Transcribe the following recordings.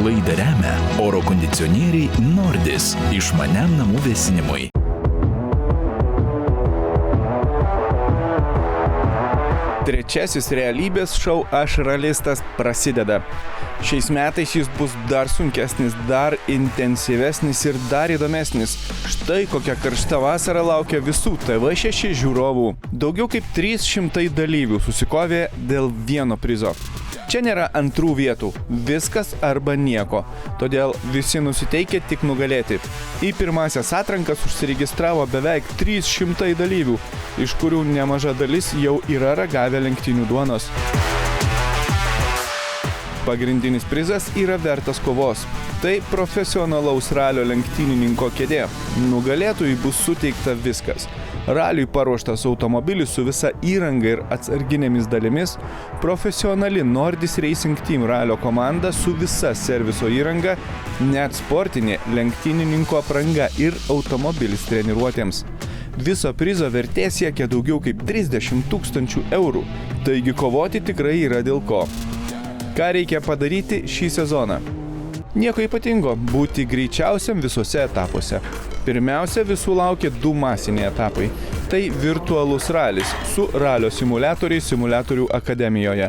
Laidą remia oro kondicionieriai Nordis išmaniam namų vėsinimui. Trečiasis realybės šou Aš ralistas prasideda. Šiais metais jis bus dar sunkesnis, dar intensyvesnis ir dar įdomesnis. Štai kokia karšta vasara laukia visų TV6 žiūrovų. Daugiau kaip 300 dalyvių susikovė dėl vieno prizo. Čia nėra antrų vietų, viskas arba nieko, todėl visi nusiteikia tik nugalėti. Į pirmasias atrankas užsiregistravo beveik 300 dalyvių, iš kurių nemaža dalis jau yra ragavę lenktynių duonos. Pagrindinis prizas yra vertas kovos. Tai profesionalaus ralio lenktynininko kėdė. Nugalėtojui bus suteikta viskas. Raliui paruoštas automobilis su visa įranga ir atsarginėmis dalimis, profesionali Nordis Racing Team ralio komanda su visa serviso įranga, net sportinė lenktynininko apranga ir automobilis treniruotėms. Viso prizo vertė siekia daugiau kaip 30 000 eurų, taigi kovoti tikrai yra dėl ko. Ką reikia padaryti šį sezoną? Nieko ypatingo, būti greičiausiam visuose etapuose. Pirmiausia, visų laukia 2 masiniai etapai. Tai virtualus ralis su ralio simuliatoriais Simuliatorių akademijoje.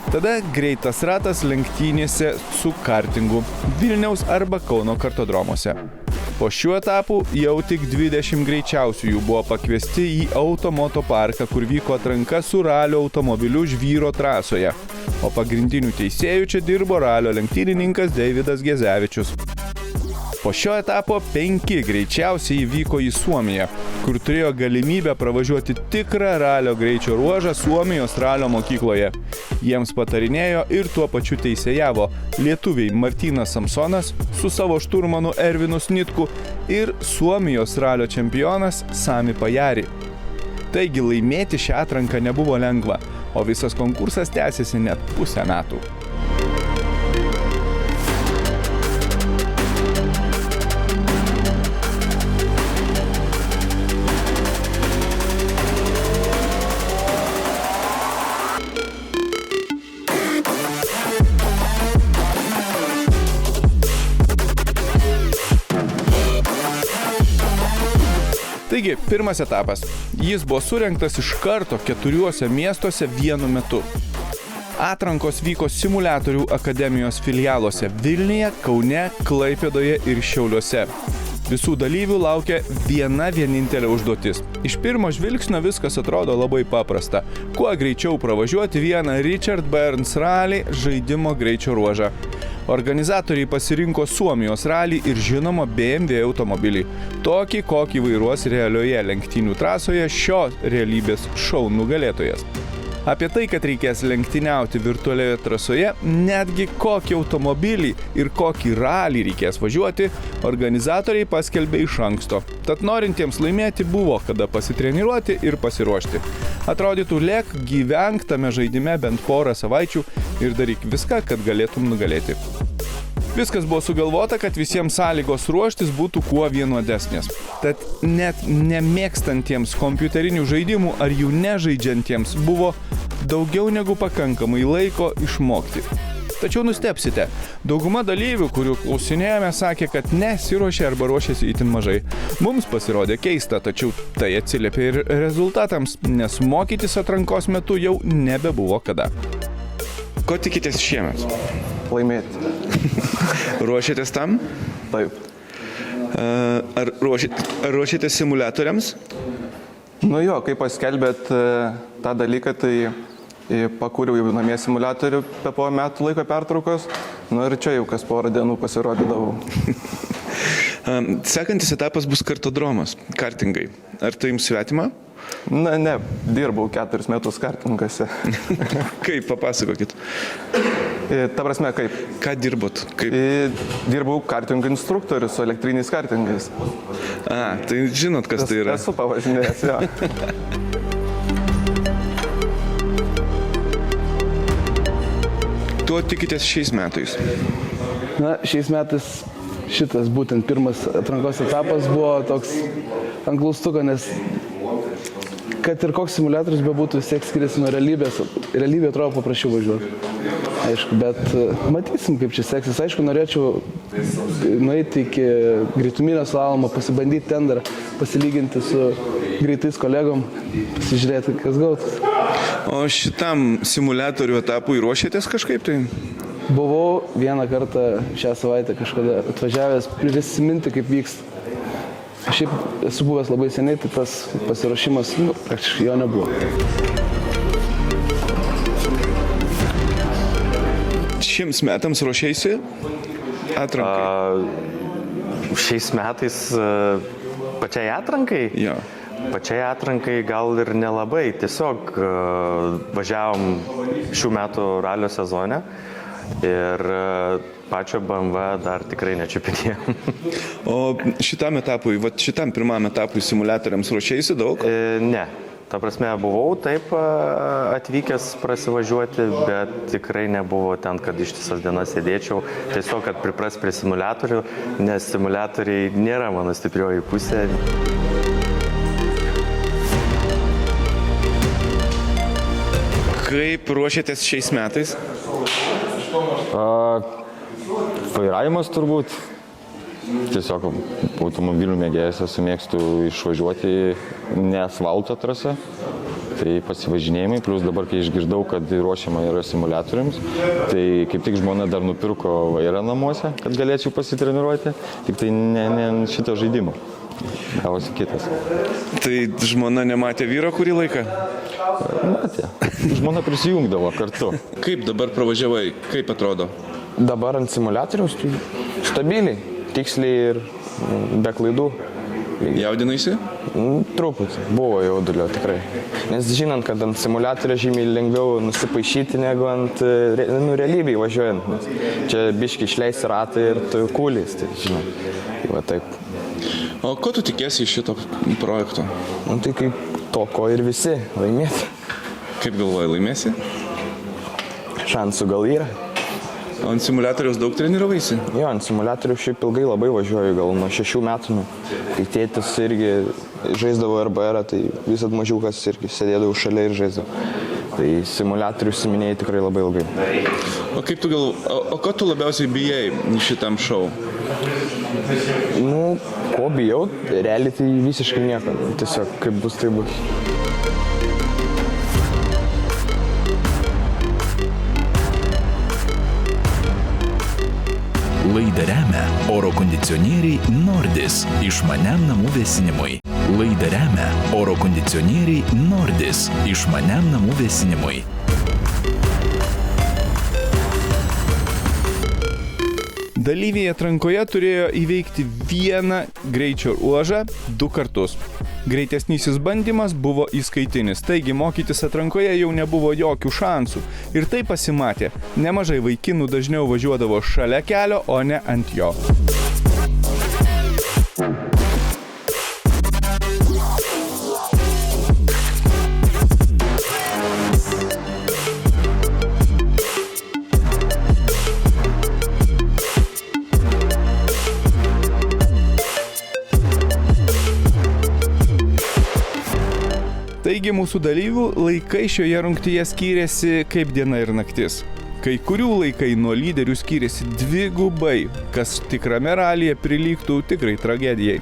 Tada greitas ratas lenktynėse su kartingu Vilniaus arba Kauno kartodromuose. Po šių etapų jau tik 20 greičiausiųjų buvo pakviesti į automoto parką, kur vyko atranka su ralio automobiliu Žvyro trasoje. O pagrindinių teisėjų čia dirbo ralio lenktynininkas Deividas Gezevičius. Po šio etapo 5 greičiausiai vyko į Suomiją, kur turėjo galimybę pravažiuoti tikrą ralio greičio ruožą Suomijos ralio mokykloje. Jiems patarinėjo ir tuo pačiu teisėjavo lietuviai Martynas Samsonas su savo šturmanu Ervinu Snitku ir Suomijos ralio čempionas Sami Pajari. Taigi laimėti šią atranką nebuvo lengva, o visas konkursas tęsiasi net pusę metų. Taigi, pirmas etapas. Jis buvo surengtas iš karto 4 miestuose vienu metu. Atrankos vyko Simuliatorių akademijos filialuose Vilniuje, Kaune, Klaipėdoje ir Šiauliuose. Visų dalyvių laukia viena vienintelė užduotis. Iš pirmo žvilgsnio viskas atrodo labai paprasta. Kuo greičiau pravažiuoti vieną Richard Burns rally žaidimo greičio ruožą. Organizatoriai pasirinko Suomijos ralį ir žinoma BMW automobilį. Tokį, kokį vairuos realioje lenktynių trasoje šio realybės šou nugalėtojas. Apie tai, kad reikės lenktyniauti virtualioje trasoje, netgi kokį automobilį ir kokį ralį reikės važiuoti, organizatoriai paskelbė iš anksto. Tad norintiems laimėti buvo kada pasitreniruoti ir pasiruošti. Atrodytų, lėk, gyvenk tame žaidime bent porą savaičių ir daryk viską, kad galėtum nugalėti. Viskas buvo sugalvota, kad visiems sąlygos ruoštis būtų kuo vienodesnės. Tad net nemėgstantiems kompiuterinių žaidimų ar jų nežaidžiantiems buvo daugiau negu pakankamai laiko išmokti. Tačiau nustebsite, dauguma dalyvių, kurių klausinėjome, sakė, kad nesiruošė arba ruošėsi itin mažai. Mums pasirodė keista, tačiau tai atsiliepė ir rezultatams, nes mokytis atrankos metu jau nebebuvo kada. Ko tikitės šiemet? Laimėti. Ruošėtės tam? Taip. Ar ruošėtės simuliatoriams? Nu jo, kai paskelbėt tą dalyką, tai pakūriau jau namie simuliatorių po metų laiko pertraukos. Nu ir čia jau kas porą dienų pasirodydavau. Sekantis etapas bus kartodromas, kartingai. Ar tai jums svetima? Na, ne, dirbau 4 metus kartingose. Kaip, papasakokit. Ta prasme, kaip? Ką dirbot? Dirbau kartingų instruktorius su elektriniais kartingais. Tai žinot, kas tai yra? Esu pavažinėjęs, jo. Tuo tikitės šiais metais? Na, šiais metais šitas būtent pirmas atrankos etapas buvo toks ant klaustuko, nes kad ir koks simuliatorius bebūtų, vis tiek skiriasi nuo realybės. Realybė atrodo paprasčiau važiuoti. aišku, bet matysim, kaip čia seksis. Aišku, norėčiau nueiti iki greituminio slalomo, pasibandyti ten dar, pasilyginti su greitais kolegom, pasižiūrėti, kas gautas. O šitam simuliatorių etapui ruošėtės kažkaip tai? Buvau vieną kartą šią savaitę kažkada atvažiavęs prisiminti, kaip vyksta. Šiaip esu buvęs labai seniai, tai tas pasiruošimas, praktiškai jo nebuvo. Šiems metams ruošėsi atrankai? Šiais metais pačiai atrankai? Jo. Pačiai atrankai gal ir nelabai. Tiesiog važiavom šių metų ralio sezone ir pačio BMW dar tikrai nečiupinėjom. O šitam etapui, šitam pirmam etapui simuliatoriams ruošėsi daug? Ne. Ta prasme, buvau taip atvykęs prasivažiuoti, bet tikrai nebuvo ten, kad ištisas dienas sėdėčiau. Tiesiog, kad pripras prie simuliatorių, nes simuliatoriai nėra mano stiprioji pusė. Kaip ruošėtės šiais metais? Vairavimas turbūt. Tiesiog automobilių mėgėjas esu, mėgstu išvažiuoti ne asfalto trasą, tai pasivažinėjimai, plus dabar, kai išgirdau, kad ruošiama yra simuliatoriams, tai kaip tik žmona dar nupirko vairą namuose, kad galėčiau pasitreniruoti, tik tai ne šito žaidimo, gavosi kitas. Tai žmona nematė vyro kurį laiką? Matė, žmona prisijungdavo kartu. Kaip dabar pravažiavai, kaip atrodo? Dabar ant simuliatoriaus tai stabiliai, tiksliai ir be klaidų. Jaudinaisi? Truputį, buvo jaudulio tikrai. Nes žinant, kad ant simuliatorio žymiai lengviau nusipaišyti negu ant realybėj važiuojant. Nes čia biški išleisi ratą ir tu kūlys, tai žinai. Tai va taip. O ko tu tikėsi iš šito projekto? Tai kaip to, ko ir visi laimėti. Kaip galvoji, laimėsi? Šansų gal yra. O ant simuliatoriaus daug treniravaisi? Jo, ant simuliatorių šiaip ilgai labai važiuoju, gal nuo 6 metų. Kai tėtis irgi žaisdavo RBR, tai visat mažiukas irgi sėdėdavo šalia ir žaisdavo. Tai simuliatorių užsiminėjai tikrai labai ilgai. O kaip tu o ko tu labiausiai bijai šitam šou? Ko bijau, realiai tai visiškai nieko. Tiesiog kaip bus, tai bus. Laidą remia oro kondicionieriai Nordis išmaniam namų vėsinimui. Laidą remia oro kondicionieriai Nordis išmaniam namų vėsinimui. Dalyviai atrankoje turėjo įveikti vieną greičio ruožą 2 kartus. Greitesnysis bandymas buvo įskaitinis, taigi mokytis atrankoje jau nebuvo jokių šansų. Ir tai pasimatė. Nemažai vaikinų dažniau važiuodavo šalia kelio, o ne ant jo. Taigi mūsų dalyvių laikai šioje rungtyje skyrėsi kaip diena ir naktis. Kai kurių laikai nuo lyderių skyrėsi dvigubai, kas tikrame ralyje prilygtų tikrai tragedijai.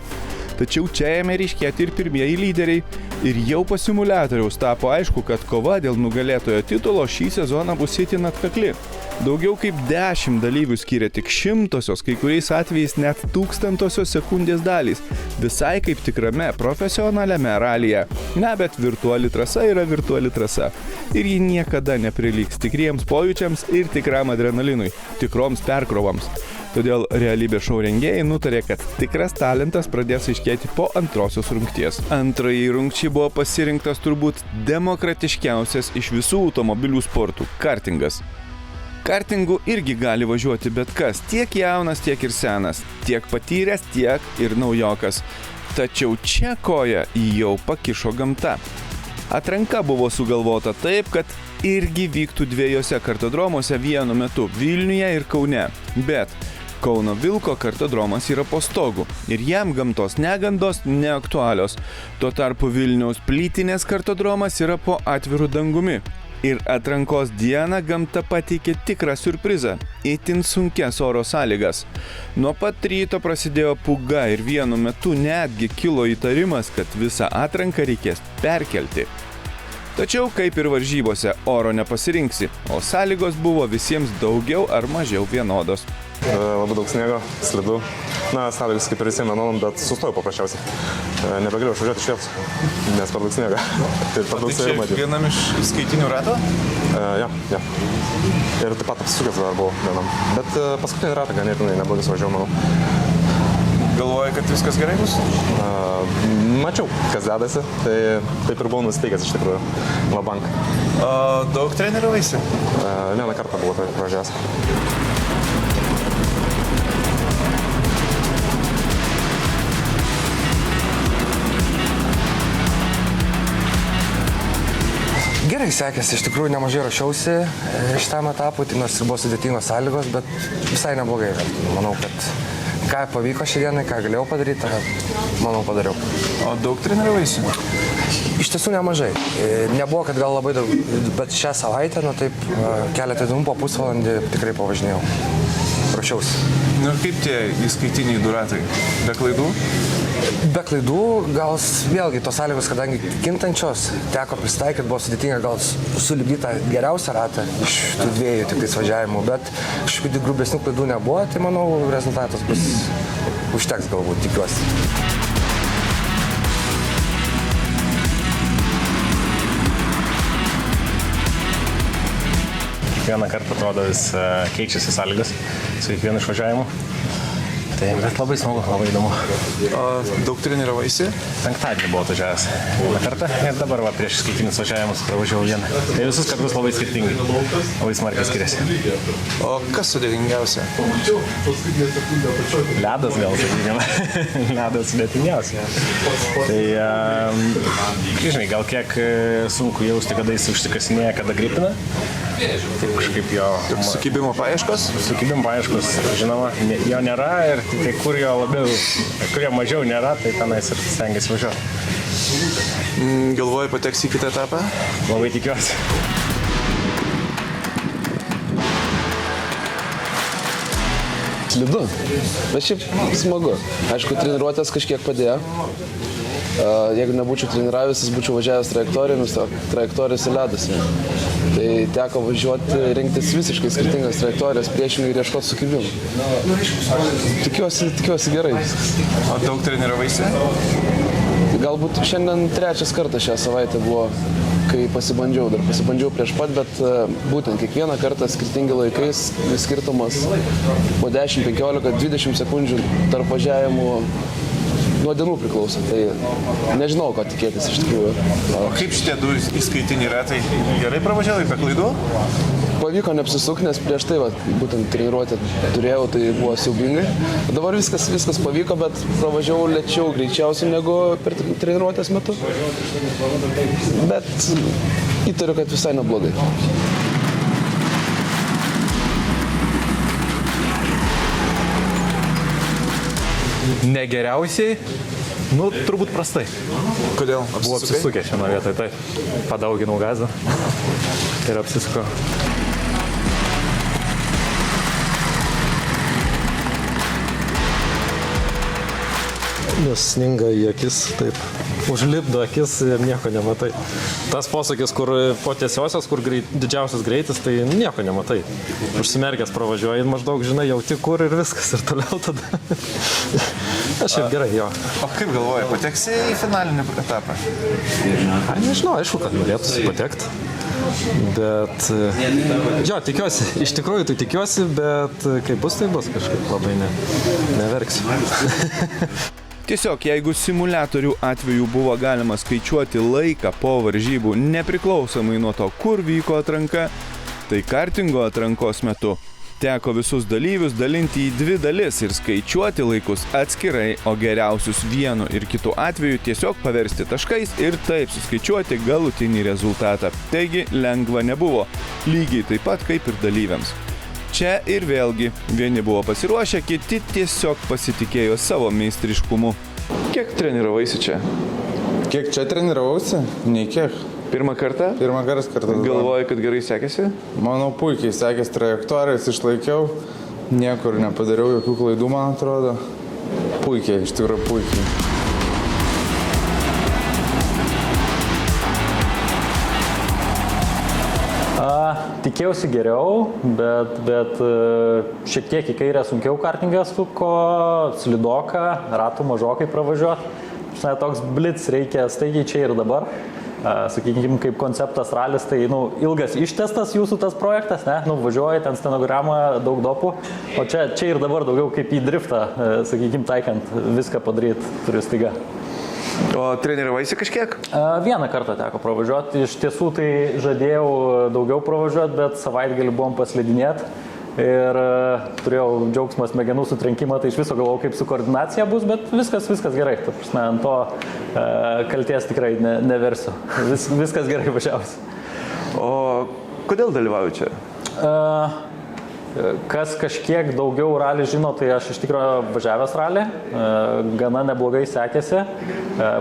Tačiau čia ėmė ryškėti ir pirmieji lyderiai ir jau po simuliatoriaus tapo aišku, kad kova dėl nugalėtojo titulo šį sezoną bus itin atkakli. Daugiau kaip 10 dalyvių skyrė tik 100-osios, kai kuriais atvejais net 1000-osios sekundės dalys. Visai kaip tikrame profesionaliame ralyje. Na, bet virtuali trasa yra virtuali trasa. Ir ji niekada neprilygs tikriems pojūčiams ir tikram adrenalinui, tikroms perkrovams. Todėl realybės šou rengėjai nutarė, kad tikras talentas pradės aiškėti po antrosios rungties. Antrajai rungčiai buvo pasirinktas turbūt demokratiškiausias iš visų automobilių sportų – kartingas. Kartingu irgi gali važiuoti bet kas, tiek jaunas, tiek ir senas, tiek patyręs, tiek ir naujokas. Tačiau čia koją jau pakišo gamta. Atranka buvo sugalvota taip, kad irgi vyktų 2 kartodromuose vienu metu – Vilniuje ir Kaune. Bet Kauno Vilko kartodromas yra po stogu ir jam gamtos negandos neaktualios. Tuo tarpu Vilniaus Plytinės kartodromas yra po atviru dangumi. Ir atrankos dieną gamta pateikė tikrą siurprizą – itin sunkias oro sąlygas. Nuo pat ryto prasidėjo pūga ir vienu metu netgi kilo įtarimas, kad visą atranką reikės perkelti. Tačiau, kaip ir varžybose, oro nepasirinksi, o sąlygos buvo visiems daugiau ar mažiau vienodos. Labai daug sniego, slidu. Na, sąlygos kaip ir visiems vienodom, bet sustojau paprasčiausiai. Nebegalėjau išvažiuoti iš vietos, nes per daug sniego. Tai per daug sniego matyti. Vienam iš skaitinių rato? Ja. Ir taip pat apsisukęs dar buvau vienam. Bet paskutinį ratą ganėtinai neblogai suvažiavau, manau. Galvoji, kad viskas gerai bus? Mačiau, kas dedasi, tai taip ir buvau nusiteikęs iš tikrųjų labank. Daug treniravaisi? Vieną kartą buvau tai pražiavęs. Gerai sekėsi, iš tikrųjų nemažai rašiausi šitam etapui, tai nors ir buvo sudėtingos sąlygos, bet visai neblogai. Manau, kad ką pavyko šiandienai, ką galėjau padaryti, manau padariau. O daug treniravaisi? Iš tiesų nemažai. Nebuvo, kad gal labai daug, bet šią savaitę, taip, keletą dienų po pusvalandį tikrai pavažinėjau. Rašiausi. Nu ir kaip tie įskaitiniai du ratai? Be klaidų? Be klaidų, gal vėlgi tos sąlygos, kadangi kintančios, teko prisitaikyti, buvo sudėtinga gal sulipdyti tą geriausią ratą iš tų dviejų tik tais važiavimų, bet kažkokių grubesnių klaidų nebuvo, tai manau rezultatas bus užteks galbūt, tikiuosi. Kiekvieną kartą atrodo vis keičiasi sąlygas su kiekvienu išvažiavimu. Tai bet labai smagu, labai įdomu. O daug treniravaisi? Penktadienį buvau atvažiavęs vieną kartą ir dabar prieš skaitinius važiavimus pravažiavau vieną. Tai visus kartus labai skirtingai, labai smarkiai skiriasi. O kas sudėtingiausia? Ledas gal, sakykime. Ledas sudėtingiausia. Tai, žinai, gal kiek sunku jausti, kada jis užsikasinėja, kada gripina. Taip kažkaip jo... Sukibimo paieškos? Sukibimo paieškos, žinoma, jo nėra ir tai kur jo labiau, kur jo mažiau nėra, tai tenais ir stengiasi važiuoti. Galvoji pateksi į kitą etapą? Labai tikiuosi. Slidu, bet šiaip smagu. Aišku, treniruotės kažkiek padėjo. Jeigu nebūčiau treniravęsis, būčiau važiavęs trajektorijomis, o trajektorijos į ledus. Tai teko važiuoti, rinktis visiškai skirtingas trajektorijas, priešingai ir ieškoti sukibimų. Tikiuosi gerai. O daug treniravaisi? Galbūt šiandien trečias kartas šią savaitę buvo, kai pasibandžiau. Dar pasibandžiau prieš pat, bet būtent kiekvieną kartą skirtingi laikais, skirtumas po 10, 15, 20 sekundžių tarp važiavimų. Nuo dienų priklauso, tai nežinau, ko tikėtis iš tikrųjų. O kaip šitie du įskaitiniai ratai? Gerai pravažiavai be klaidų? Pavyko neapsisukti, nes prieš tai būtent treniruotę turėjau, tai buvo siaubingai. Dabar viskas pavyko, bet pravažiavau lėčiau, greičiausiai negu per treniruotės metu. Bet įtariu, kad visai neblogai. Negeriausiai, turbūt prastai. Kodėl? Buvo apsisukęs šiame vietoje, tai padauginau gazą ir apsisukau. Sninga į akis, taip, užlipdo akis ir nieko nematai. Tas posakis, kur po tiesiosios, kur didžiausias greitis, tai nieko nematai. Užsimerkęs pravažiuoji, maždaug žinai, jauti kur ir viskas ir toliau tada. Aš ir gerai, jo. O kaip galvoji, pateksi į finalinį etapą? Nežinau, aišku, kad norėtųsi patekti. Bet, jo, tikiuosi, iš tikrųjų tai tikiuosi, bet kaip bus, tai bus kažkaip labai neverksiu. Tiesiog, jeigu simuliatorių atveju buvo galima skaičiuoti laiką po varžybų nepriklausomai nuo to, kur vyko atranka, tai kartingo atrankos metu teko visus dalyvius dalinti į dvi dalis ir skaičiuoti laikus atskirai, o geriausius vienu ir kitu atveju tiesiog paversti taškais ir taip suskaičiuoti galutinį rezultatą. Taigi lengva nebuvo, lygiai taip pat kaip ir dalyviams. Čia ir vėlgi, vieni buvo pasiruošę, kiti tiesiog pasitikėjo savo meistriškumu. Kiek treniravaisi čia? Kiek čia treniravausi? Nei kiek. Pirmą kartą? Pirmą kartą. Galvoju, kad gerai sekėsi? Manau, puikiai sekėsi, trajektorijas išlaikiau, niekur nepadariau jokių klaidų, man atrodo. Puikiai, iš tikrųjų puikiai. Tikėjausi geriau, bet šiek tiek į kairę sunkiau kartingas suko, slidoka, ratų mažokai pravažiuoti. Toks blitz reikia staigiai čia ir dabar. Sakykime, kaip konceptas ralis, tai ilgas ištestas jūsų tas projektas, ne? Važiuoji ten stenogramą, daug dopų, o čia ir dabar daugiau kaip į driftą, sakykime, taikant viską padaryti turiu staiga. O treniravaisi kažkiek? Vieną kartą teko pravažiuoti. Iš tiesų tai žadėjau daugiau pravažiuoti, bet savaitgalį buvom paslidinėti ir turėjau džiaugsmą smegenų sutrenkimą, tai iš viso galvojau, kaip su koordinacija bus, bet viskas gerai. Ta prasme, ant to kalties tikrai neversiu. Viskas gerai važiavosi. O kodėl dalyvauju čia? Kas kažkiek daugiau ralį žino, tai aš iš tikrųjų važiavęs ralį, gana neblogai sekėsi.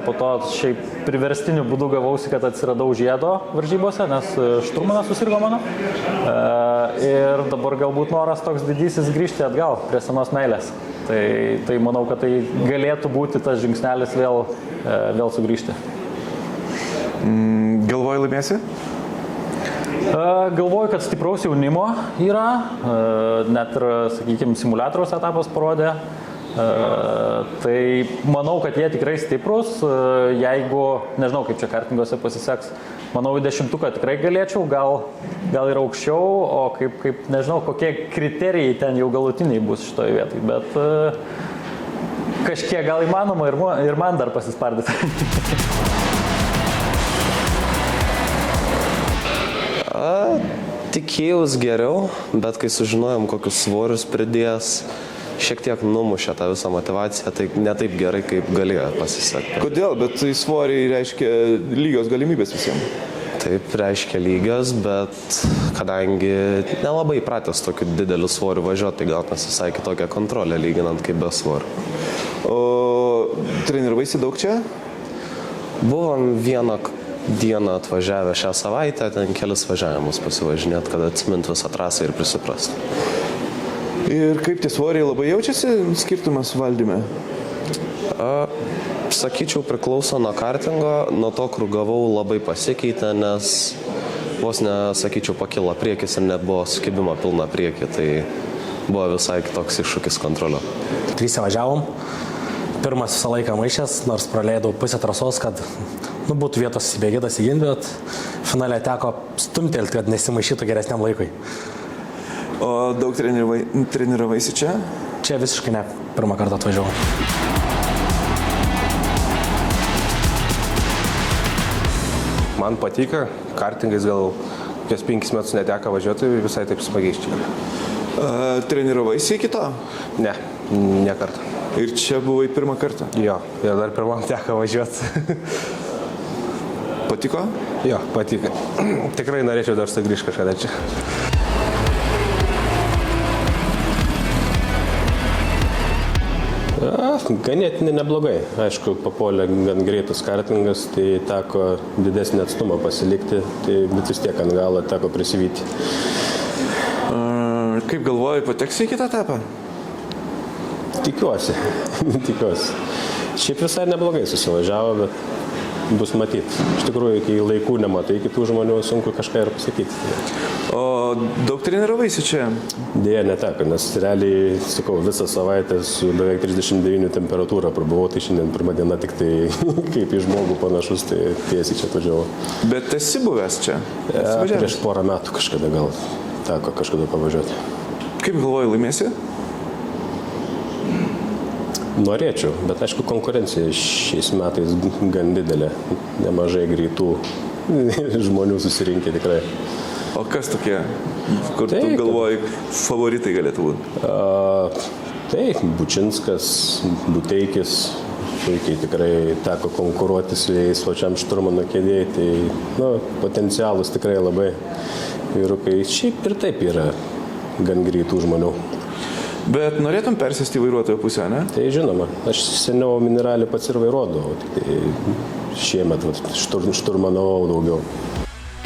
Po to šiaip priverstiniu būdu gavausi, kad atsiradau žiedo varžybose, nes šturmanas susirgo mano. Ir dabar galbūt noras toks didysis grįžti atgal prie senos meilės. Tai manau, kad tai galėtų būti tas žingsnelis vėl sugrįžti. Galvoji laimėsi? Galvoju, kad stipraus jaunimo yra, net ir, sakykime, simuliatoriaus etapas parodė. Tai manau, kad jie tikrai stiprus, jeigu, nežinau, kaip čia kartingose pasiseks, manau, į 10-tuką tikrai galėčiau, gal ir aukščiau, o kaip nežinau, kokie kriterijai ten jau galutiniai bus šitoje vietoje, bet kažkiek gal įmanoma ir man dar pasispardyti. Tikėjus geriau, bet kai sužinojom, kokius svorius pridės, šiek tiek numušė tą visą motivaciją, tai ne taip gerai, kaip galėjo pasisekti. Kodėl? Bet tai svoriai reiškia lygios galimybės visiems. Taip, reiškia lygios, bet kadangi nelabai pratęs tokiu dideliu svoriu važiuoti, tai gal nes visai kitokią kontrolę lyginant kaip be svorių. O treniravaisi daug čia? Buvom vieną dieną atvažiavę šią savaitę, ten kelis važiavimus pasivažinėt, kad atsimint visą trasą ir prisiprast. Ir kaip tie svoriai labai jaučiasi skirtumas valdyme? Sakyčiau, priklauso nuo kartingo, nuo to, kur gavau, labai pasikeitė, nes vos nesakyčiau pakilo priekis ir nebuvo sukibimo pilna priekį, tai buvo visai kitoks iššūkis kontrolio. Trysia važiavom, pirmas visą laiką maišęs, nors praleidau pusę trasos, kad būtų vietos įbėgėtas įginti, bet finale teko stumtelti, kad nesimaišytų geresniam laikui. O daug treniravaisi čia? Čia visiškai ne, pirmą kartą atvažiavau. Man patika, kartingais gal prieš 5 metus neteko važiuoti, visai taip smagiai čia. Treniravaisi iki to? Ne kartą. Ir čia buvai pirmą kartą? Jo, ir dar pirmam teko važiuoti. Patiko? Jo, patiko. Tikrai norėčiau dar sugrįžti kažkada čia. Ganėtinai neblogai. Aišku, papuolė gan greitus kartingas, tai teko didesnį atstumą pasilikti, tai bet vis tiek ant galo teko prisivyti. Kaip galvoji, pateksi į kitą etapą? Tikiuosi. Šiaip visai neblogai susivažiavo, bet bus matyti. Iš tikrųjų, kai laikų nematai kitų žmonių, sunku kažką ir pasakyti. O daug treniravaisi čia? Dėja neteko, nes realiai, sakau, visą savaitę su beveik 39 temperatūra prabuvau, tai šiandien pirmą dieną tik tai kaip į žmogų panašus, tai tiesiai čia atvažiavau. Bet esi buvęs čia? Prieš porą metų kažkada gal teko kažkada pavažiuoti. Kaip galvoji, laimėsi? Norėčiau, bet aišku, konkurencija šiais metais gan didelė. Nemažai greitų žmonių susirinkė tikrai. O kas tokie, kur tu galvoji, favoritai galėtų būti? Tai Bučinskas, Buteikis, puikiai tikrai teko konkuruoti su jais pačiam šturmano kėdėjai, tai potencialus tikrai labai vyrukai. Šiaip ir taip yra gan greitų žmonių. Bet norėtum persėsti į vairuotojo pusę, ne? Tai žinoma, aš seniau mineralį pats ir vairuodavau, tik tai šiemet šturmanavau daugiau.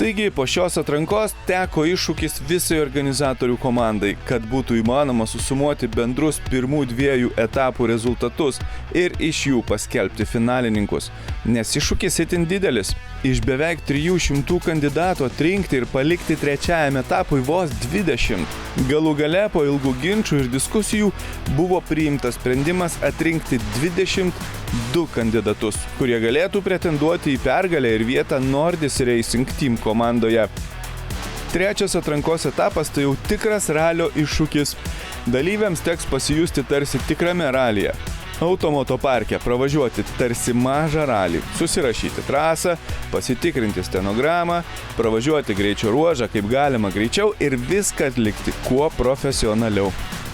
Taigi po šios atrankos teko iššūkis visai organizatorių komandai, kad būtų įmanoma susumuoti bendrus pirmų 2 etapų rezultatus ir iš jų paskelbti finalininkus. Nes iššūkis itin didelis. Iš beveik 300 kandidatų atrinkti ir palikti trečiajam etapui vos 20. Galų gale po ilgų ginčų ir diskusijų buvo priimtas sprendimas atrinkti 22 kandidatus, kurie galėtų pretenduoti į pergalę ir vietą Nordis Racing Team komandoje. Trečias atrankos etapas tai jau tikras ralio iššūkis. Dalyviams teks pasijusti tarsi tikrame ralyje. Automoto parke pravažiuoti tarsi mažą ralį, susirašyti trasą, pasitikrinti stenogramą, pravažiuoti greičio ruožą kaip galima greičiau ir viską atlikti kuo profesionaliau.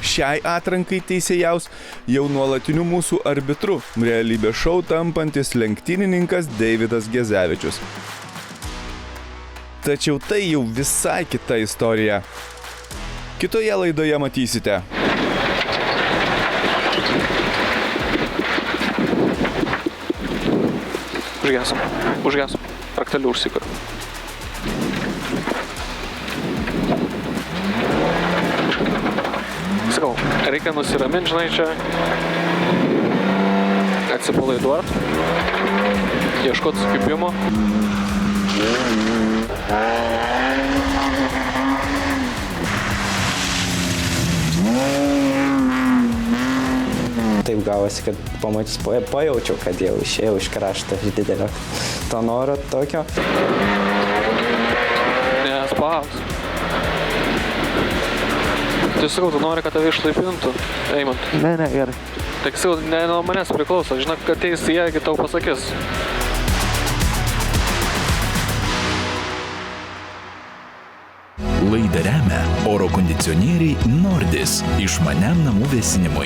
Šiai atrankai teisėjaus jau nuolatiniu mūsų arbitru, realybės šou tampantis lenktynininkas Deividas Gezevičius. Tačiau tai jau visai kita istorija. Kitoje laidoje matysite. Užgesom. Rakteliu užsikuriu. Sakau, reikia nusiraminti, žinai, čia. Atsipalaiduot. Ieškoti sukibimo. Taip gavosi, kad pajaučiau, kad jau išėjau iš krašto iš didelio to noro tokio. Nespaus. Tai sakau, tu nori, kad tave išlaipintų, Eimant? Ne, gerai. Tai sakau, ne nuo manęs priklauso, žinok, kad ateis jie, tau pasakys. Laidą remia oro kondicionieriai Nordis išmaniam namų vėsinimui.